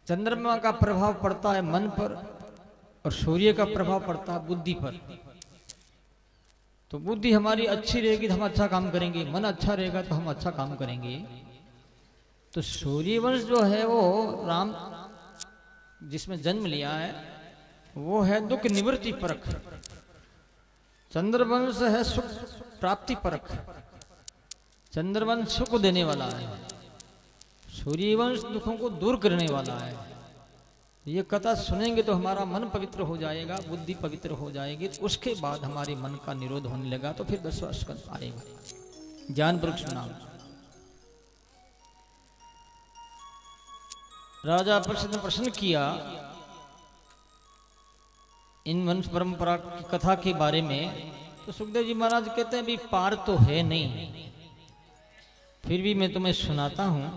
चंद्रमा का प्रभाव पड़ता है मन पर और सूर्य का प्रभाव पड़ता है बुद्धि पर। तो बुद्धि हमारी अच्छी रहेगी तो हम अच्छा काम करेंगे, मन अच्छा रहेगा तो हम अच्छा काम करेंगे। तो सूर्यवंश जो है वो राम जिसमें जन्म लिया है वो है दुख निवृत्ति परक। चंद्रवंश है सुख प्राप्ति परक। चंद्रवंश सुख देने वाला है, सूर्यवंश दुखों को दूर करने वाला है। ये कथा सुनेंगे तो हमारा मन पवित्र हो जाएगा, बुद्धि पवित्र हो जाएगी, तो उसके बाद हमारे मन का निरोध होने लगा तो फिर 10वां स्कंद आएगा। ज्ञान वृक्ष नाम। राजा परीक्षित ने प्रश्न किया इन वंश परंपरा की कथा के बारे में। तो सुखदेव जी महाराज कहते हैं भी पार तो है नहीं, फिर भी मैं तुम्हें सुनाता हूं।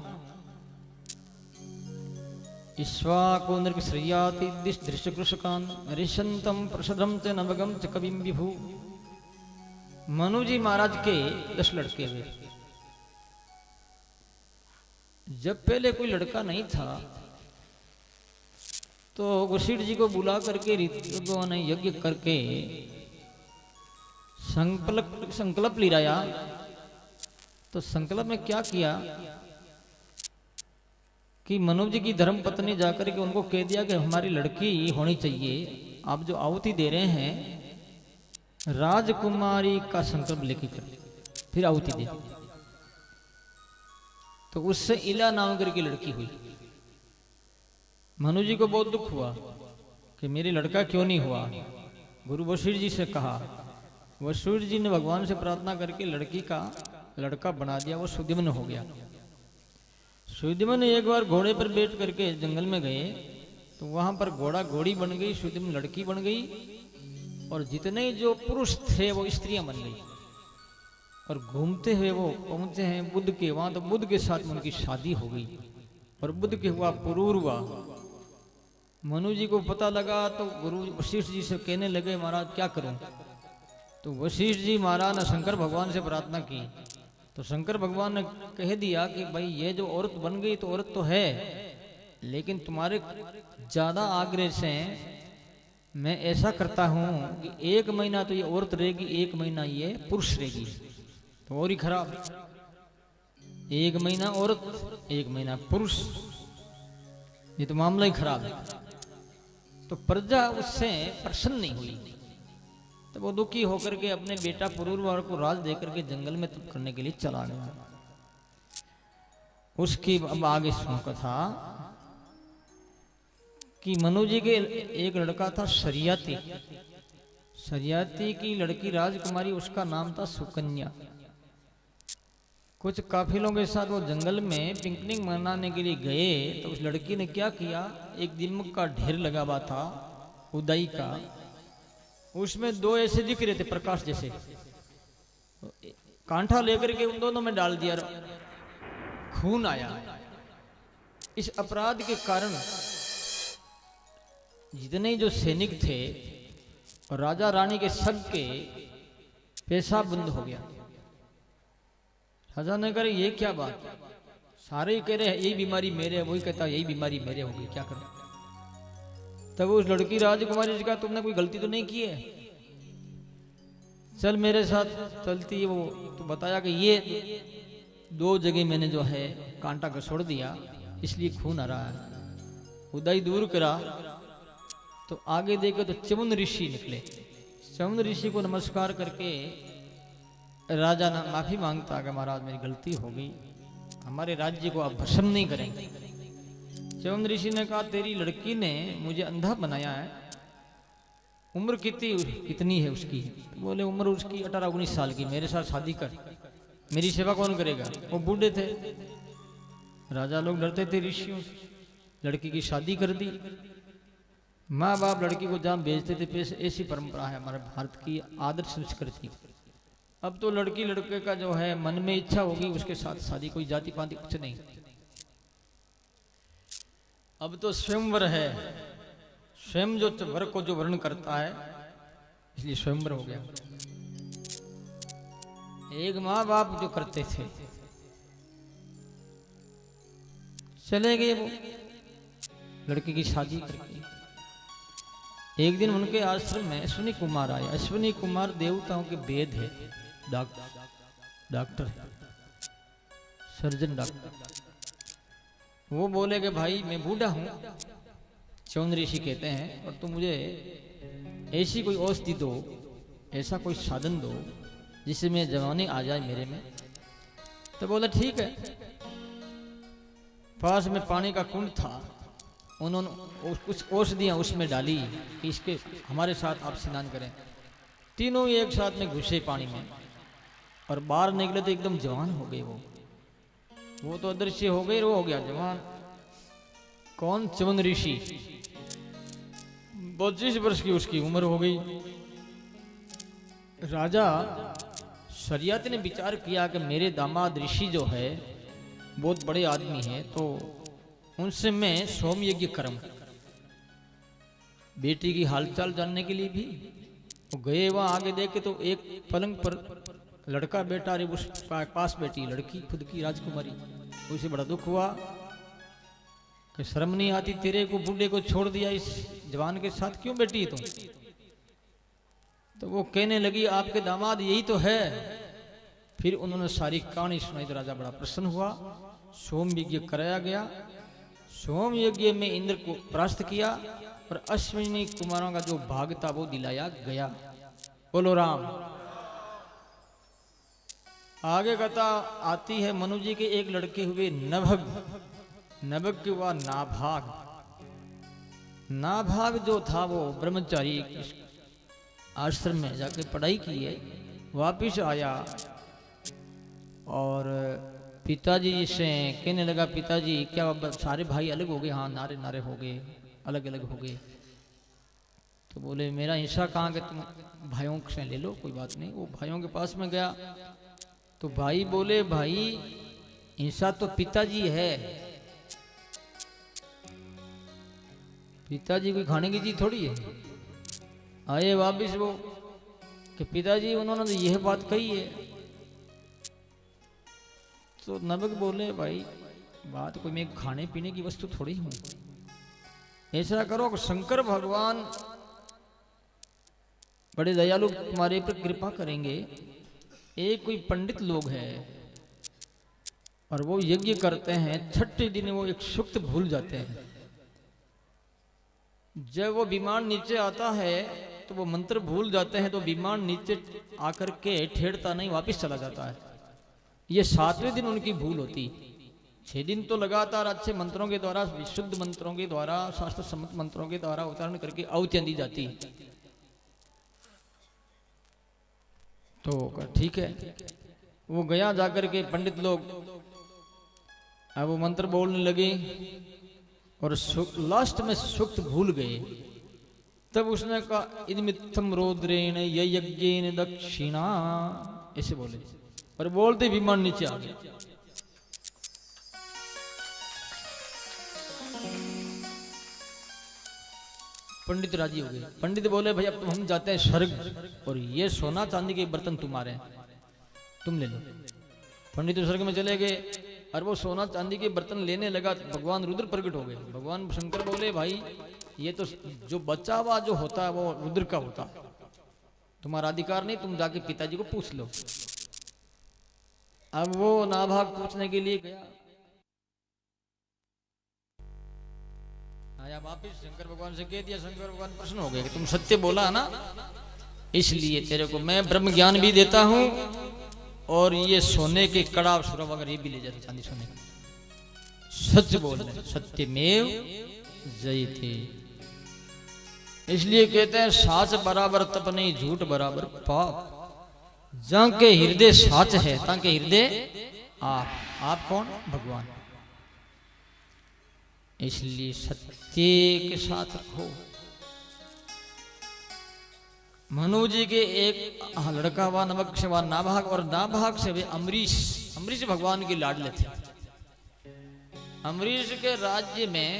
ईश्वाको नृगश्रियाति दृश्य कृषकान ऋषंतम प्रसदम च नवगम च कविम विभु। मनु जी महाराज के 10 लड़के हुए। जब पहले कोई लड़का नहीं था तो वशिष्ठ जी को बुला करके ऋतुओं ने यज्ञ करके संकल्प लिराया। तो संकल्प में क्या किया कि मनु जी की धर्म पत्नी जाकर के उनको कह दिया कि हमारी लड़की होनी चाहिए, आप जो आहुति दे रहे हैं राजकुमारी का संकल्प लेके चले, फिर आहुति दे। तो उससे इला नाम करके लड़की हुई। मनु जी को बहुत दुख हुआ कि मेरे लड़का क्यों नहीं हुआ। गुरु वशिष्ठ जी से कहा, वशिष्ठ जी ने भगवान से प्रार्थना करके लड़की का लड़का बना दिया, वो सुद्युम्न हो गया। सुद्युम्न एक बार घोड़े पर बैठ करके जंगल में गए तो वहां पर घोड़ा घोड़ी बन गई, सुद्युम्न लड़की बन गई, और जितने जो पुरुष थे वो स्त्रियां बन गई। और घूमते हुए वो पहुंचे हैं बुद्ध के वहां, तो बुद्ध के साथ उनकी शादी हो गई और बुद्ध के हुआ पुरूर हुआ। मनु जी को पता लगा तो गुरु वशिष्ठ जी से कहने लगे महाराज क्या करूं। तो वशिष्ठ जी महाराज ने शंकर भगवान से प्रार्थना की। तो शंकर भगवान ने कह दिया कि भाई ये जो औरत बन गई तो औरत तो है, लेकिन तुम्हारे ज्यादा आग्रह से मैं ऐसा करता हूं कि 1 महीना तो ये औरत रहेगी, 1 महीना ये पुरुष रहेगी। तो और ही खराब, 1 महीना औरत 1 महीना पुरुष, ये तो मामला ही खराब है। तो प्रजा उससे प्रसन्न नहीं हुई। तो वो दुखी होकर के अपने बेटा पुरूरवर को राज देकर के जंगल में तप करने के लिए चला गया। उसकी अब आगे सुनो कथा कि मनु जी के एक लड़का था शरियाती। शरियाती की लड़की राजकुमारी, उसका नाम था सुकन्या। कुछ काफिलों के साथ वो जंगल में पिकनिक मनाने के लिए गए। तो उस लड़की ने क्या किया, एक दिमक का ढेर लगा हुआ था उदाई का, उसमें 2 ऐसे दिख रहे थे प्रकाश जैसे, कांठा लेकर के उन दोनों में डाल दिया। खून आया। इस अपराध के कारण जितने जो सैनिक थे और राजा रानी के सबके पेशाब बंद हो गया। राजा ने कहा ये क्या बात, सारे ही कह रहे हैं यही बीमारी मेरे है, वही कहता यही बीमारी मेरे होगी, क्या करूं। तब उस लड़की राजकुमारी से कहा तुमने कोई गलती तो नहीं की है, चल मेरे साथ चलती है। वो तो बताया कि ये 2 जगह मैंने जो है कांटा घसोड़ दिया इसलिए खून आ रहा है। उदाई दूर करा तो आगे देखे तो चमुन ऋषि निकले। चमुन ऋषि को नमस्कार करके राजा ने माफी मांगता कि महाराज मेरी गलती हो गई, हमारे राज्य को आप भस्म नहीं करेंगे। चमुन ऋषि ने कहा तेरी लड़की ने मुझे अंधा बनाया है, उम्र कितनी है उसकी। बोले उम्र उसकी 18-19 साल की, मेरे साथ शादी कर, मेरी सेवा कौन करेगा। वो बूढ़े थे, राजा लोग डरते थे ऋषियों से। लड़की की शादी कर दी। माँ बाप लड़की को जहाँ भेजते थे, ऐसी परंपरा है हमारे भारत की आदर्श संस्कृति। अब तो लड़की लड़के का जो है मन में इच्छा होगी उसके साथ शादी, कोई जाति पाति कुछ नहीं। अब तो स्वयंवर है, स्वयं जो वर को जो वर्ण करता है इसलिए स्वयंवर हो गया। एक माँ बाप जो करते थे चले गए वो। लड़के की शादी करके। एक दिन उनके आश्रम में अश्विनी कुमार आए। अश्विनी कुमार देवताओं के वेद है, डॉक्टर, सर्जन डॉक्टर। वो बोले कि भाई मैं बूढ़ा हूं, चौन ऋषि कहते हैं, और तुम मुझे ऐसी कोई औषधि दो, ऐसा कोई साधन दो जिससे मैं जवानी आ जाए मेरे में। तो बोले ठीक है। पास में पानी का कुंड था, उन्होंने कुछ औषधियां उसमें डाली कि इसके हमारे साथ आप स्नान करें। तीनों एक साथ में घुसे पानी में और बाहर निकले तो एकदम जवान हो गए। वो तो अदृश्य हो गए, वो हो गया जवान। कौन? च्यवन ऋषि। 25 वर्ष की उसकी उम्र हो गई। राजा शरियत ने विचार किया कि मेरे दामाद ऋषि जो है बहुत बड़े आदमी हैं, तो उनसे मैं सोम यज्ञ करम। बेटी की हालचाल जानने के लिए भी वो गए। वहां आगे देखे तो एक पलंग पर लड़का बैठा, रे उस पास बैठी लड़की, खुद की राजकुमारी। उसे बड़ा दुख हुआ कि शर्म नहीं आती तेरे को, बूढ़े को छोड़ दिया, इस जवान के साथ क्यों बैठी तुम? तो वो कहने लगी आपके दामाद यही तो है। फिर उन्होंने सारी कहानी सुनाई तो राजा बड़ा प्रसन्न हुआ। सोम यज्ञ कराया गया। सोम यज्ञ में इंद्र को परास्त किया और अश्विनी कुमारों का जो भाग था वो दिलाया गया। बोलो राम। आगे कथा आती है, मनु जी के एक लड़के हुए नभग। नभग के हुआ नाभाग। नाभाग जो था वो ब्रह्मचारी आश्रम में जाके पढ़ाई की है, वापिस आया और पिताजी से कहने लगा, पिताजी क्या सारे भाई अलग हो गए? हाँ, नारे नारे हो गए, अलग अलग हो गए। तो बोले मेरा हिस्सा कहाँ के, तुम भाइयों से ले लो, कोई बात नहीं। वो भाइयों के पास में गया तो भाई बोले भाई हिस्सा तो पिताजी है, पिताजी कोई खाने की चीज थोड़ी है। आए वापिस वो कि पिताजी उन्होंने तो यह बात कही है। तो नबक बोले भाई बात कोई मैं खाने पीने की वस्तु थोड़ी हूं। ऐसा करो कि शंकर भगवान बड़े दयालु तुम्हारे पर कृपा करेंगे। एक कोई पंडित लोग हैं और वो यज्ञ करते हैं, छठे दिन वो एक सूक्त भूल जाते हैं। जब वो विमान नीचे आता है तो वो मंत्र भूल जाते हैं, तो विमान नीचे आकर के ठेड़ता नहीं, वापस चला जाता है। ये 7वें दिन उनकी भूल होती। 6 दिन तो लगातार अच्छे मंत्रों के द्वारा, विशुद्ध मंत्रों के द्वारा, शास्त्र सम्मत मंत्रों के द्वारा उच्चारण करके आहुतियां दी जाती है। तो ठीक है, वो गया जाकर के पंडित लोग अब वो मंत्र बोलने लगे और लास्ट में सूक्त भूल गए। तब उसने कहा इदमित्थम रोद्रेण यज्ञेन दक्षिणा, ऐसे बोले और बोलते विमान नीचे आ गया। पंडित राजी हो गए। पंडित बोले भाई अब तो हम जाते हैं स्वर्ग और ये सोना चांदी के बर्तन तुम्हारे हैं, तुम ले लो। पंडित स्वर्ग में चले गए और वो सोना चांदी के बर्तन लेने लगा तो भगवान रुद्र प्रकट हो गए। भगवान शंकर बोले भाई ये तो जो बचा हुआ जो होता है वो रुद्र का होता है, तुम्हारा अधिकार नहीं, तुम जाके पिताजी को पूछ लो। अब वो नाभाग पूछने के लिए गया, आया वापिस, शंकर भगवान से कह दिया। शंकर भगवान प्रश्न हो गए कि तुम सत्य बोला ना, इसलिए तेरे को मैं ब्रह्म ज्ञान भी देता हूं और ये सोने के कड़ा सुरभ वगैरह ये भी ले जाते, चांदी सोने का। सच बोल रहे, सत्यमेव जयते। इसलिए कहते हैं साच बराबर तप नहीं, झूठ बराबर पाप। जहां के हृदय साच है तहां के हृदय आप कौन? भगवान। इसलिए सत्य के साथ रखो। मनु जी के एक लड़का हुआ नमक से हुआ नाभाग, और नाभाग से वे अम्बरीश। अम्बरीश भगवान के लाडले थे। अम्बरीश के राज्य में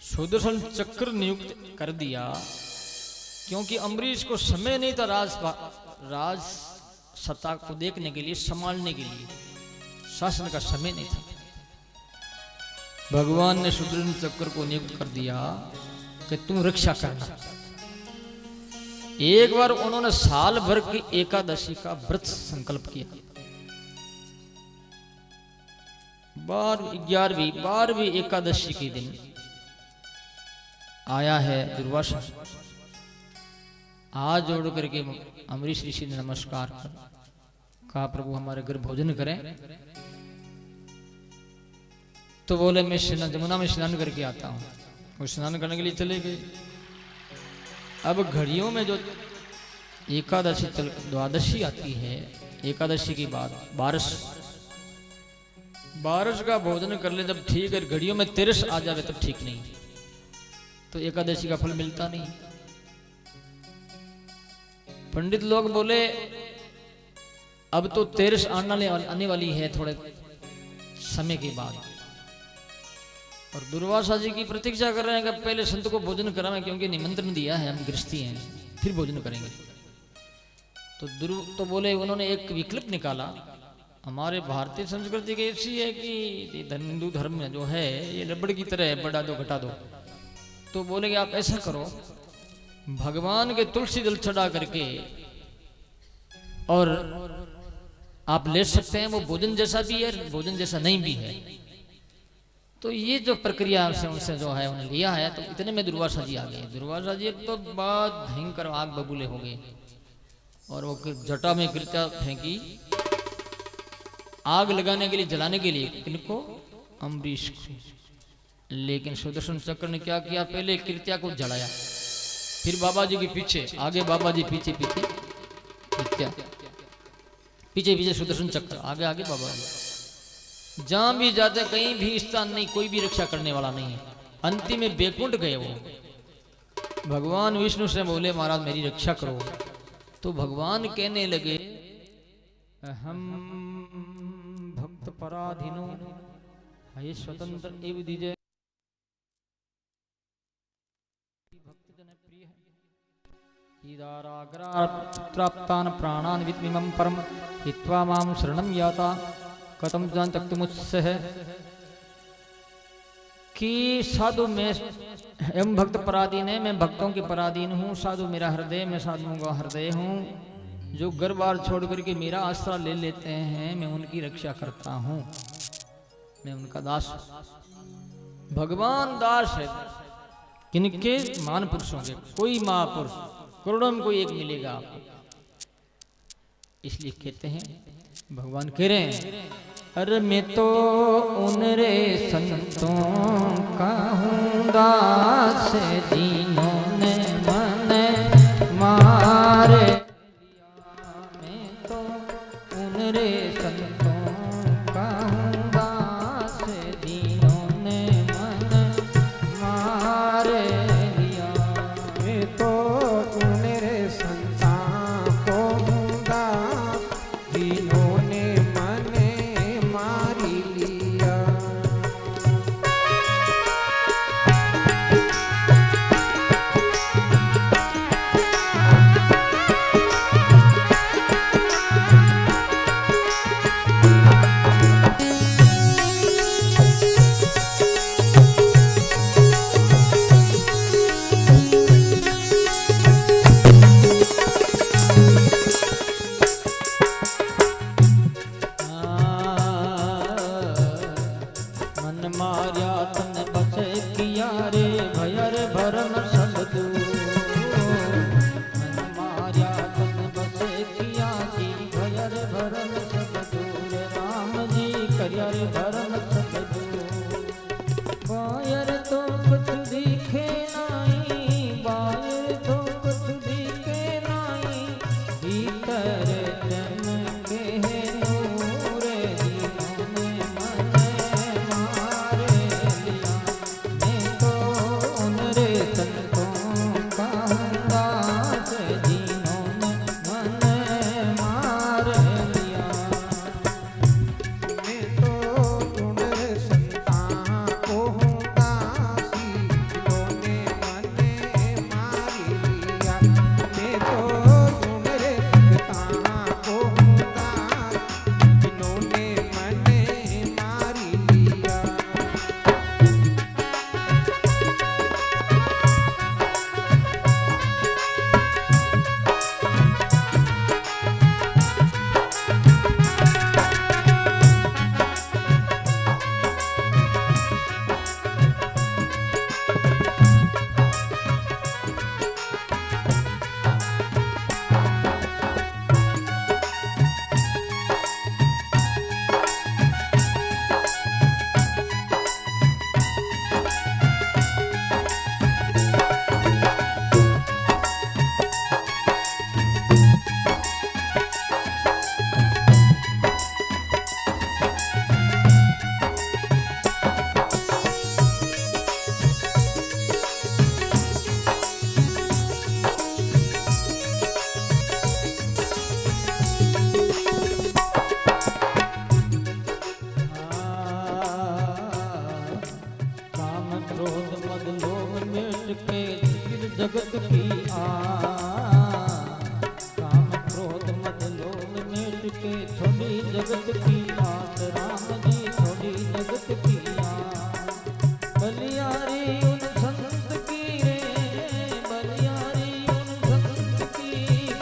सुदर्शन चक्र नियुक्त कर दिया, क्योंकि अम्बरीश को समय नहीं था राज सत्ता को देखने के लिए, संभालने के लिए। शासन का समय नहीं था। भगवान ने सुदर्शन चक्र को नियुक्त कर दिया कि तुम रक्षा करना। एक बार उन्होंने साल भर की एकादशी का व्रत संकल्प किया। 12वीं एकादशी के दिन आया है दुर्वासा। हाथ जोड़ करके अम्बरीश ऋषि ने नमस्कार कर कहा, प्रभु हमारे घर भोजन करें। तो बोले मैं जमुना में स्नान करके आता हूँ। वो स्नान करने के लिए चले गए। अब घड़ियों में जो एकादशी द्वादशी आती है, एकादशी के बाद बारस का भोजन कर ले तब ठीक है, घड़ियों में 13 आ जावे तब ठीक नहीं, तो एकादशी का फल मिलता नहीं। पंडित लोग बोले अब तो 13 आने वाली है थोड़े समय के बाद, और दुर्वासा जी की प्रतीक्षा कर रहे हैं कि पहले संत को भोजन करावें, क्योंकि निमंत्रण दिया है, हम गृहस्थी हैं, फिर भोजन करेंगे। तो बोले, उन्होंने एक विकल्प निकाला। हमारे भारतीय संस्कृति की ऐसी है कि हिंदू धर्म में जो है ये रबड़ की तरह है, बढ़ा दो घटा दो। तो बोले कि आप ऐसा करो, भगवान के तुलसी जल चढ़ा करके और आप ले सकते हैं, वो भोजन जैसा भी है, भोजन जैसा नहीं भी है। तो ये जो प्रक्रिया उनसे जो है उन्हें लिया है, तो इतने में दुर्वासा जी आ गए। दुर्वासा जी तो बहुत भयंकर आग बबूले हो गए, और वो जटा में कृत्या फेंकी आग लगाने के लिए, जलाने के लिए, इनको अम्बरीश को। लेकिन सुदर्शन चक्र ने क्या किया, पहले कृत्या को जलाया, फिर बाबा जी के पीछे, आगे बाबा जी, पीछे पीछे कृत्या, पीछे पीछे सुदर्शन चक्र, आगे आगे बाबा जी। जहां भी जाते कहीं भी स्थान नहीं, कोई भी रक्षा करने वाला नहीं है। अंतिम में बैकुंठ गए वो, भगवान विष्णु से बोले महाराज मेरी रक्षा करो। तो भगवान कहने लगे, हम भक्त पराधीनो हे स्वतंत्र एवं दीजे, भक्तजन प्रिय है। ईदाराग्राप्तान प्राणान वित्मिमं परम हित्वा मां शरणं याता कथम जान तक मुझसे है कि साधु में एवं भक्त पराधीन है, मैं भक्तों के पराधीन हूँ। साधु मेरा हृदय, मैं साधुओं का हृदय हूँ। जो घर बार छोड़ करके मेरा आश्रय ले लेते हैं, मैं उनकी रक्षा करता हूँ, मैं उनका दास। भगवान दास है किनके? मान पुरुषों के। कोई महापुरुष करोड़ों में कोई एक मिलेगा आपको। इसलिए कहते हैं, भगवान कह रहे हैं, अरे मैं तो उन रे संतों का हूँ दास, जिन्होंने मन मारे। मैं तो उन रे संतों का हूँ दास, जिन्होंने मन मारे लिया। मैं तो उन रे संतों को हूँ दास, जिन्होंने के जगत की काम क्रोध मद लोभ मेट के छोड़ी जगत की आस राम जी छोड़ी जगत की बलियारी उन संत की रे बलियारी उन संत की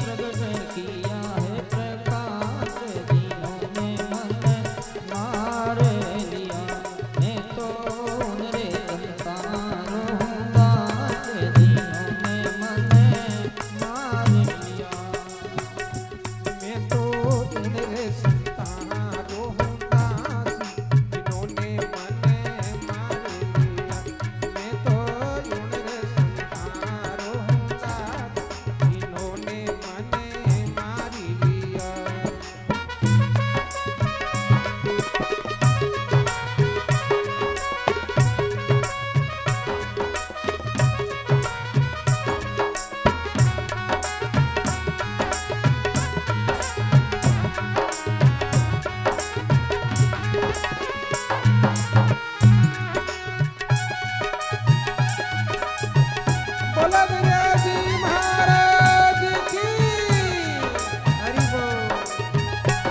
प्रगट किया है प्रकाश दिनों में मन मार लिया मैं तो उनरे संतानों दिनों में मन मार लिया मैं तो उनरे संतानों जिन्होंने मन मार लिया मैं तो उनरे संतानों जिन्होंने मन मार लिया बोला दुर्गा जी महाराज की हरि बोल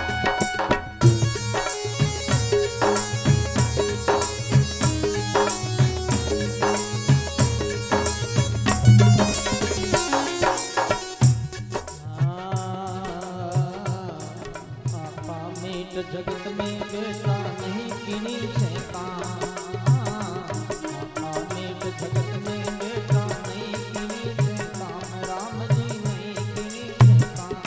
आपा मीट जगत में बेटा नहीं किनी से काम आपा मीट जगत में बेटा नहीं किनी से काम राम जी नहीं किनी से काम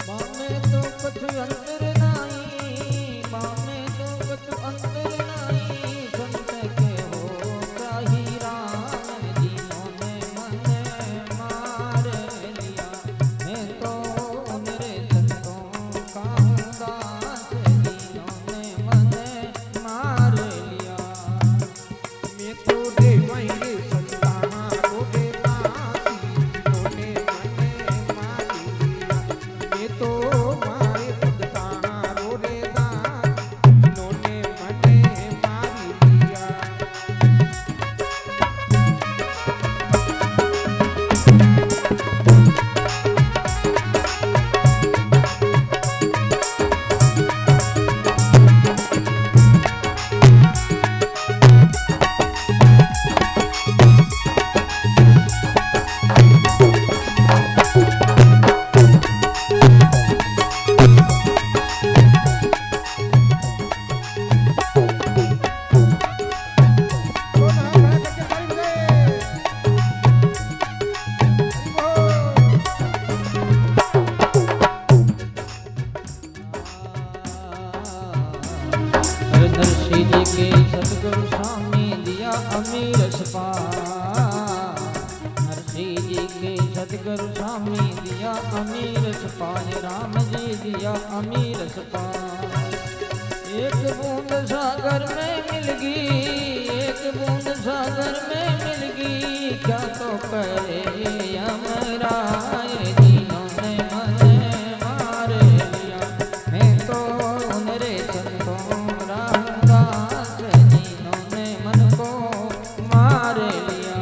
बामे तो कुछ अंतर नहीं बामे तो कुछ अंतर नहीं संत के हो काही राम जिन्होंने मन मार लिया मैं तो उनरे संतों का दास जिन्होंने मन मार लिया मैं तो देवांगे संतानों के दासी जिन्होंने मन मार लिया मैं तो मारे भक्तानों रे दास जिन्होंने मन मार लिया नरसी जी के सतगुरु स्वामी दिया अमीर सपा नरसी जी के सतगुरु स्वामी दिया अमीर सपा राम जी दिया अमीर सपा एक बूंद सागर में मिल गई एक बूंद सागर में मिल गई क्या तो करे यमराय जिन्होंने मन मार लिया मैं तो उनरे संतों रामदास जिन्होंने मन को मार लिया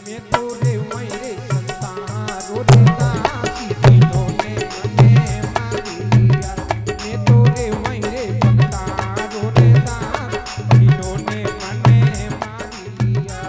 मैं तो देवांगे संतानों रे दासी जिन्होंने मन मार लिया मैं तो देवांगे संतानों रे दास जिन्होंने मन मार लिया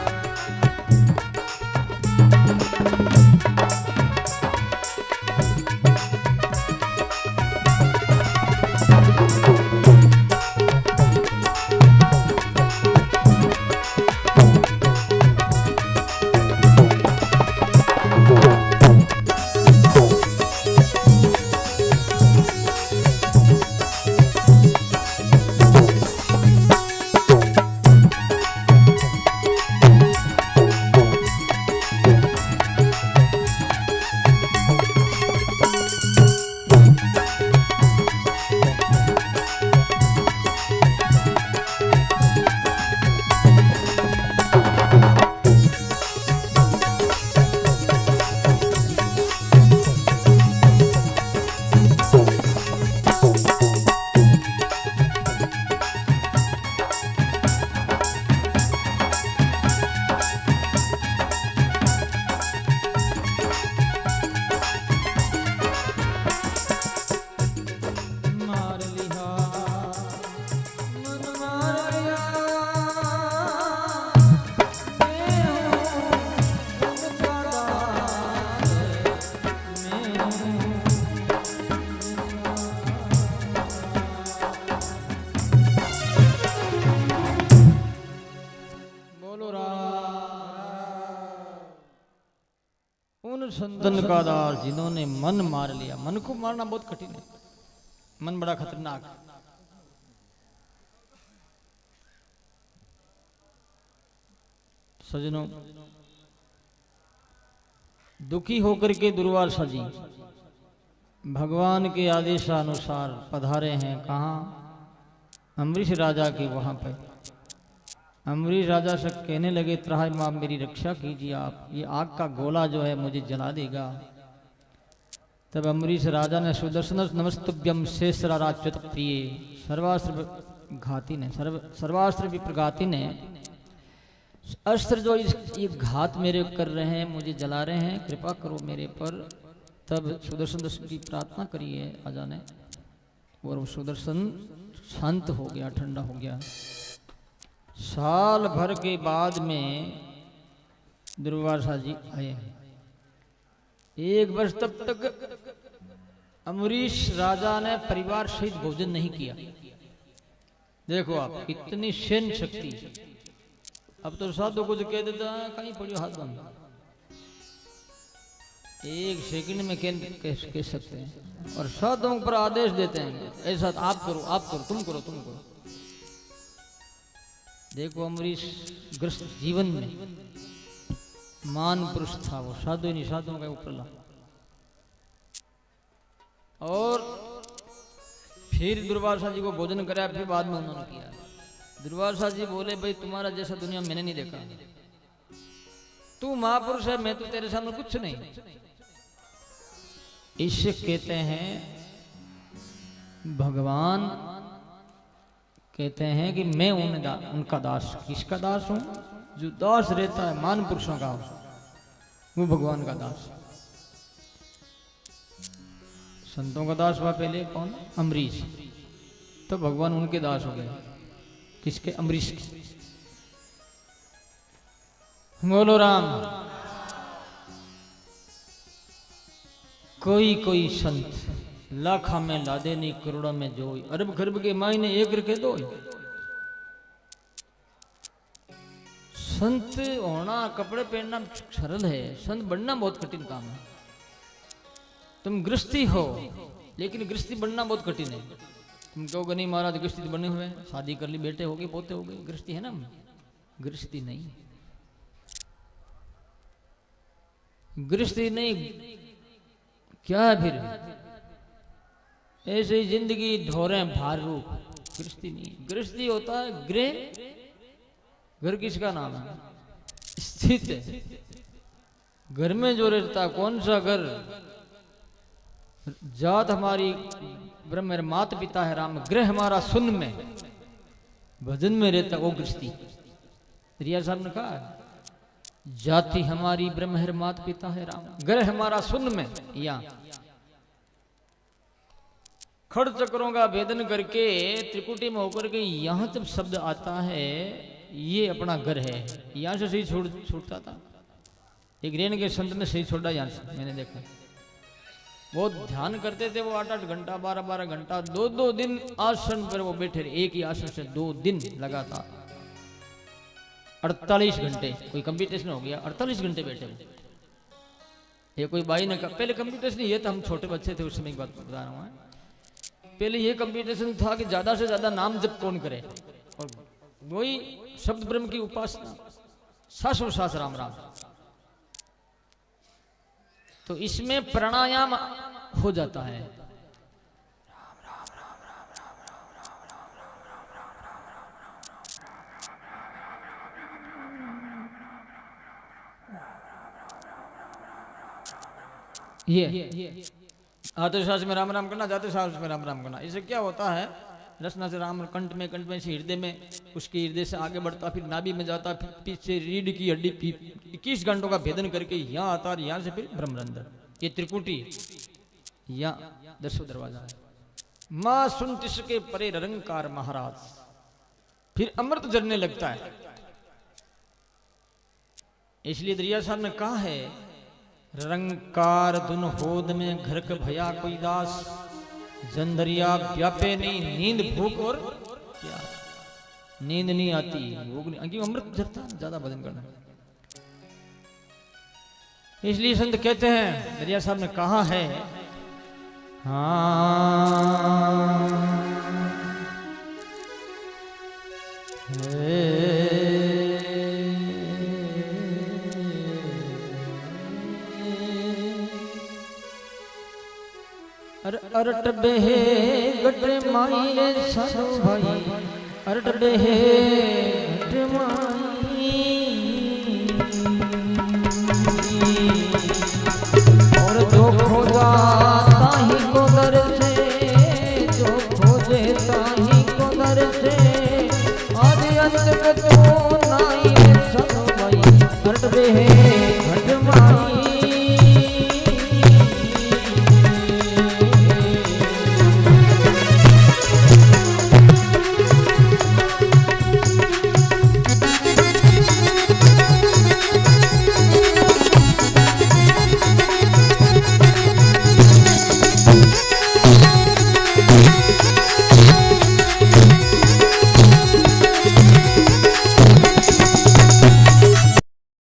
संतन का दास जिन्होंने मन मार लिया। मन को मारना बहुत कठिन है, मन बड़ा खतरनाक। सजनों, दुखी होकर के दुर्वासा जी भगवान के आदेशानुसार पधारे हैं। कहाँ? अम्बरीश राजा के वहां पर। अम्बरीश राजा से कहने लगे, त्राहि मां मेरी रक्षा कीजिए आप, ये आग का गोला जो है मुझे जला देगा। तब अम्बरीश राजा ने सुदर्शन नमस्तुभ्यम शेषराच्युत प्रिय, सर्वास्त्र घाती ने सर्वास्त्र विप्रघाती ने अस्त्र जो ये घात मेरे कर रहे हैं, मुझे जला रहे हैं, कृपा करो मेरे पर। तब सुदर्शन की प्रार्थना करिए राजा ने, और वो सुदर्शन शांत हो गया, ठंडा हो गया। साल भर के बाद में दुर्वासा जी आए हैं। 1 वर्ष तब तक अम्बरीश राजा ने परिवार सहित भोजन नहीं किया। देखो आप, इतनी सैन्य शक्ति। अब तो साधु कुछ कह देता है, कहीं पड़ियो हाथ बंद, 1 सेकंड में कह सकते हैं। और साधुओं पर आदेश देते हैं, ऐसा आप करो, आप करो, तुम करो, तुम करो। देखो अम्बरीश ग्रस्त जीवन में मान पुरुष था, वो साधु ही नहीं, साधुओं का उपरला। और फिर दुर्वासा जी को भोजन कराया, फिर बाद में उन्होंने किया। दुर्वासा जी बोले, भाई तुम्हारा जैसा दुनिया मैंने नहीं देखा, तू महापुरुष है, मैं तो तेरे सामने कुछ नहीं। इससे कहते हैं भगवान कहते हैं कि मैं उनका दास। किसका दास हूं? जो दास रहता है मान पुरुषों का, वो भगवान का दास। संतों का दास हुआ पहले कौन? अम्बरीश। तो भगवान उनके दास हो गए। किसके? अम्बरीश के। बोलो राम। कोई कोई संत लाखा में लादे नहीं, करोड़ों में जो, अरब खरब के मायने 1 रखे 2। संत होना, कपड़े पहनना सरल है, संत बनना बहुत कठिन काम है। तुम गृहस्थी हो, लेकिन गृहस्थी बनना बहुत कठिन है। तुम कहोगे नहीं महाराज गृहस्थी बने हुए, शादी कर ली, बेटे हो गए, पोते हो गए, गृहस्थी है ना? गृहस्थी नहीं, गृहस्थी नहीं। क्या है फिर? ऐसे ही जिंदगी ढोरे भार रूप, गृहस्थी नहीं। गृहस्थी होता है गृह। घर किसका नाम है? स्थित है। घर में जो रहता, कौन सा घर? जात हमारी ब्रह्म, माता पिता है राम, गृह हमारा सुन में, भजन में रहता, वो गृहस्थी। रिया साहब ने कहा, जाति हमारी ब्रह्म है, माता पिता है राम, गृह हमारा सुन में। या खड़ चक्रों का भेदन करके त्रिकुटी में होकर के यहां जब शब्द आता है, ये अपना घर है। यहां से सही छूटता था। एक रेन के संत ने सही छोड़ा यहां से, मैंने देखा। बहुत ध्यान करते थे वो, 8-8 घंटा, 12-12 घंटा, 2-2 दिन आसन पर वो बैठे रहे। एक ही आसन से 2 दिन लगातार, 48 घंटे। कोई कंप्यूटेशन हो गया, 48 घंटे बैठे वो। ये कोई भाई ने कहा, पहले कंप्यूटेशन ये तो हम छोटे बच्चे थे उस समय की बात बता रहा हूँ। पहले ये कंप्यूटेशन था कि ज्यादा से ज्यादा नाम जप कौन करे, और वही शब्द ब्रह्म की उपासना, शाश्वत राम राम। तो इसमें प्राणायाम हो जाता है। ये आते सांस में राम राम करना, जाते सांस में राम राम करना। इससे क्या होता है? रसना से राम, कंठ में से हृदय में, उसके हृदय से आगे बढ़ता, फिर नाभि में जाता, फिर पीछे रीढ़ की हड्डी, 21 घंटों का भेदन करके यहाँ आता, और यहाँ से फिर ब्रह्मरंध्र। ये त्रिकुटी, यहाँ 10वां दरवाजा है। माँ सुन तिसके परे निरंकार महाराज। फिर अमृत झरने लगता है। इसलिए दरिया साहब ने कहा है, रंकार धुन होद में घर का भया कोई दास, जंदरिया व्यापे नहीं नींद भूख और प्यास। नींद नहीं आती, भूख नहीं, क्योंकि अमृत झरता, ज्यादा भजन करना। इसलिए संत कहते हैं, दरिया साहब ने कहा है, हाँ अरट बेहे गटे माई साधु भाई, अरट बेहे गटे माई, और जो खोजा ताही को दर से, जो खोजे ताही